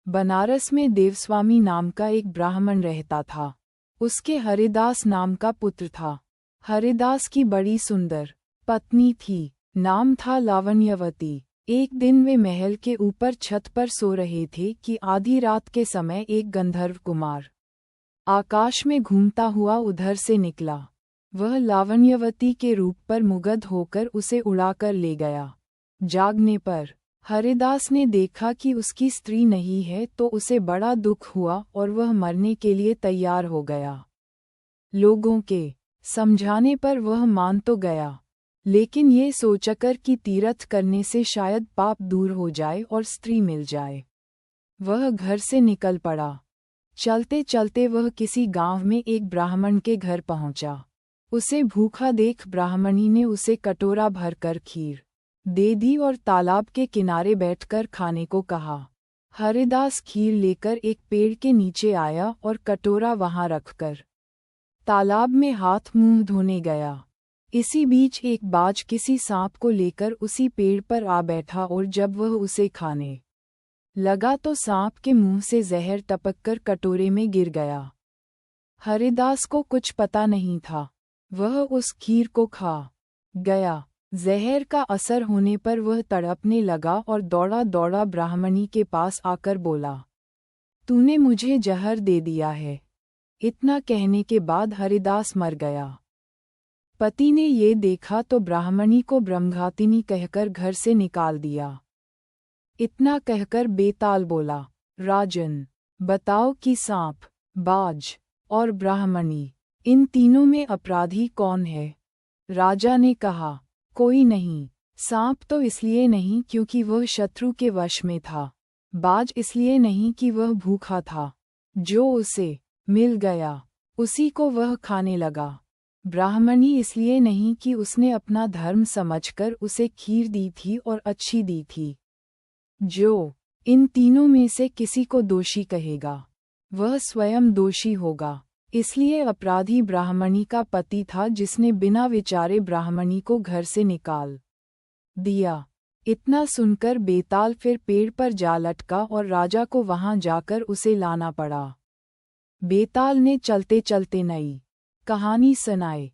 बनारस में देवस्वामी नाम का एक ब्राह्मण रहता था। उसके हरिदास नाम का पुत्र था। हरिदास की बड़ी सुंदर पत्नी थी, नाम था लावण्यवती। एक दिन वे महल के ऊपर छत पर सो रहे थे कि आधी रात के समय एक गंधर्व कुमार आकाश में घूमता हुआ उधर से निकला। वह लावण्यवती के रूप पर मुग्ध होकर उसे उड़ाकर ले गया। जागने पर हरिदास ने देखा कि उसकी स्त्री नहीं है तो उसे बड़ा दुख हुआ और वह मरने के लिए तैयार हो गया। लोगों के समझाने पर वह मान तो गया, लेकिन ये सोचकर कि तीर्थ करने से शायद पाप दूर हो जाए और स्त्री मिल जाए, वह घर से निकल पड़ा। चलते चलते वह किसी गांव में एक ब्राह्मण के घर पहुंचा। उसे भूखा देख ब्राह्मणी ने उसे कटोरा भरकर खीर दे दी और तालाब के किनारे बैठकर खाने को कहा। हरिदास खीर लेकर एक पेड़ के नीचे आया और कटोरा वहां रखकर तालाब में हाथ मुंह धोने गया। इसी बीच एक बाज किसी सांप को लेकर उसी पेड़ पर आ बैठा और जब वह उसे खाने लगा तो सांप के मुंह से जहर टपककर कटोरे में गिर गया। हरिदास को कुछ पता नहीं था, वह उस खीर को खा गया। जहर का असर होने पर वह तड़पने लगा और दौड़ा दौड़ा ब्राह्मणी के पास आकर बोला, तूने मुझे जहर दे दिया है। इतना कहने के बाद हरिदास मर गया। पति ने ये देखा तो ब्राह्मणी को ब्रह्मघातिनी कहकर घर से निकाल दिया। इतना कहकर बेताल बोला, राजन, बताओ कि सांप, बाज और ब्राह्मणी, इन तीनों में अपराधी कौन है? राजा ने कहा, कोई नहीं। सांप तो इसलिए नहीं क्योंकि वह शत्रु के वश में था। बाज इसलिए नहीं कि वह भूखा था, जो उसे मिल गया उसी को वह खाने लगा। ब्राह्मणी इसलिए नहीं कि उसने अपना धर्म समझकर उसे खीर दी थी और अच्छी दी थी। जो इन तीनों में से किसी को दोषी कहेगा, वह स्वयं दोषी होगा। इसलिए अपराधी ब्राह्मणी का पति था जिसने बिना विचारे ब्राह्मणी को घर से निकाल दिया। इतना सुनकर बेताल फिर पेड़ पर जा लटका और राजा को वहां जाकर उसे लाना पड़ा। बेताल ने चलते चलते नई कहानी सुनाई।